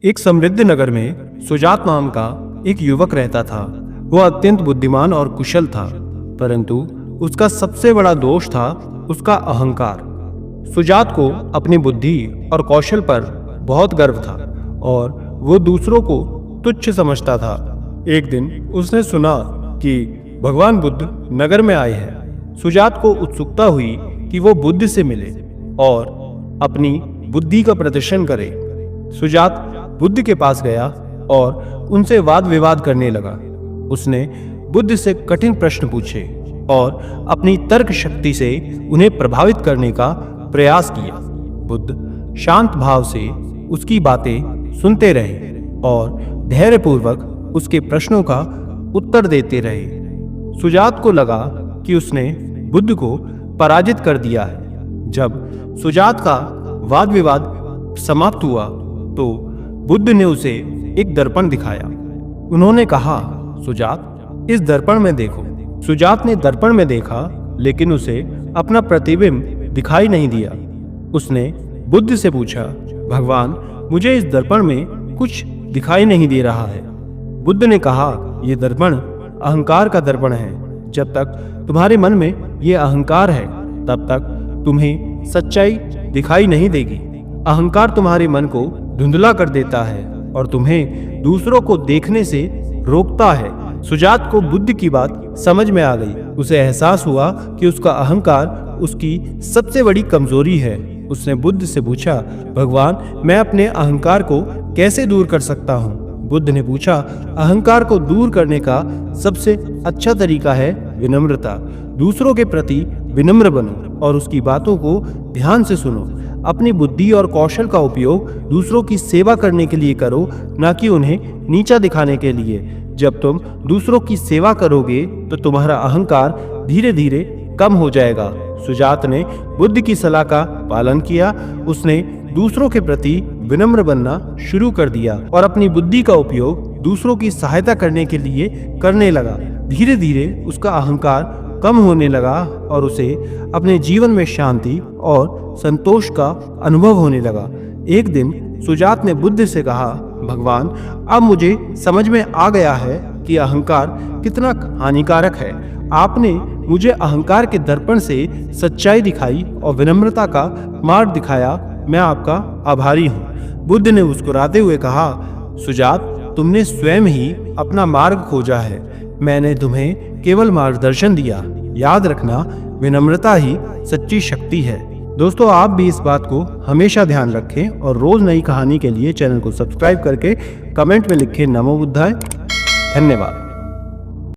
एक समृद्ध नगर में सुजात नाम का एक युवक रहता था। वह अत्यंत बुद्धिमान और कुशल था, परंतु उसका सबसे बड़ा दोष था उसका अहंकार। सुजात को अपनी बुद्धि और कौशल पर बहुत गर्व था और वो दूसरों को तुच्छ समझता था। एक दिन उसने सुना कि भगवान बुद्ध नगर में आए हैं। सुजात को उत्सुकता हुई कि वो बुद्ध से मिले और अपनी बुद्धि का प्रदर्शन करे। सुजात बुद्ध के पास गया और उनसे वाद विवाद करने लगा। उसने बुद्ध से कठिन प्रश्न पूछे और अपनी तर्क शक्ति से उन्हें प्रभावित करने का प्रयास किया। बुद्ध शांत भाव से उसकी बातें सुनते रहे और धैर्यपूर्वक उसके प्रश्नों का उत्तर देते रहे। सुजात को लगा कि उसने बुद्ध को पराजित कर दिया है। जब सुजात का वाद विवाद समाप्त हुआ तो बुद्ध ने उसे एक दर्पण दिखाया। उन्होंने कहा, सुजात, इस दर्पण में देखो। सुजात ने दर्पण में देखा, लेकिन उसे अपना प्रतिबिंब दिखाई नहीं दिया। उसने बुद्ध से पूछा, भगवान, मुझे इस दर्पण में कुछ दिखाई नहीं दे रहा है। बुद्ध ने कहा, यह दर्पण अहंकार का दर्पण है। जब तक तुम्हारे मन में यह अहंकार है, तब तक तुम्हें सच्चाई दिखाई नहीं देगी। अहंकार तुम्हारे मन को धुंधला कर देता है और तुम्हें दूसरों को देखने से रोकता है। सुजात को बुद्ध की बात समझ में आ गई। उसे एहसास हुआ कि उसका अहंकार उसकी सबसे बड़ी कमजोरी है। उसने बुद्ध से पूछा, भगवान, मैं अपने अहंकार को कैसे दूर कर सकता हूँ? बुद्ध ने पूछा, अहंकार को दूर करने का सबसे अच्छा तरीका है विनम्रता। दूसरों के प्रति विनम्र बनो और उसकी बातों को ध्यान से सुनो। अपनी बुद्धि और कौशल का उपयोग दूसरों की सेवा करने के लिए करो, न कि उन्हें नीचा दिखाने के लिए। जब तुम दूसरों की सेवा करोगे तो तुम्हारा अहंकार धीरे धीरे कम हो जाएगा। सुजात ने बुद्ध की सलाह का पालन किया। उसने दूसरों के प्रति विनम्र बनना शुरू कर दिया और अपनी बुद्धि का उपयोग दूसरों की सहायता करने के लिए करने लगा। धीरे धीरे उसका अहंकार कम होने लगा और उसे अपने जीवन में शांति और संतोष का अनुभव होने लगा। एक दिन सुजात ने बुद्ध से कहा, भगवान, अब मुझे समझ में आ गया है कि अहंकार कितना हानिकारक है। आपने मुझे अहंकार के दर्पण से सच्चाई दिखाई और विनम्रता का मार्ग दिखाया। मैं आपका आभारी हूँ। बुद्ध ने मुस्कुराते हुए कहा, सुजात, तुमने स्वयं ही अपना मार्ग खोजा है। मैंने तुम्हें केवल मार्गदर्शन दिया। याद रखना, विनम्रता ही सच्ची शक्ति है। दोस्तों, आप भी इस बात को हमेशा ध्यान रखें और रोज नई कहानी के लिए चैनल को सब्सक्राइब करके कमेंट में लिखें नमो बुद्धाय। धन्यवाद।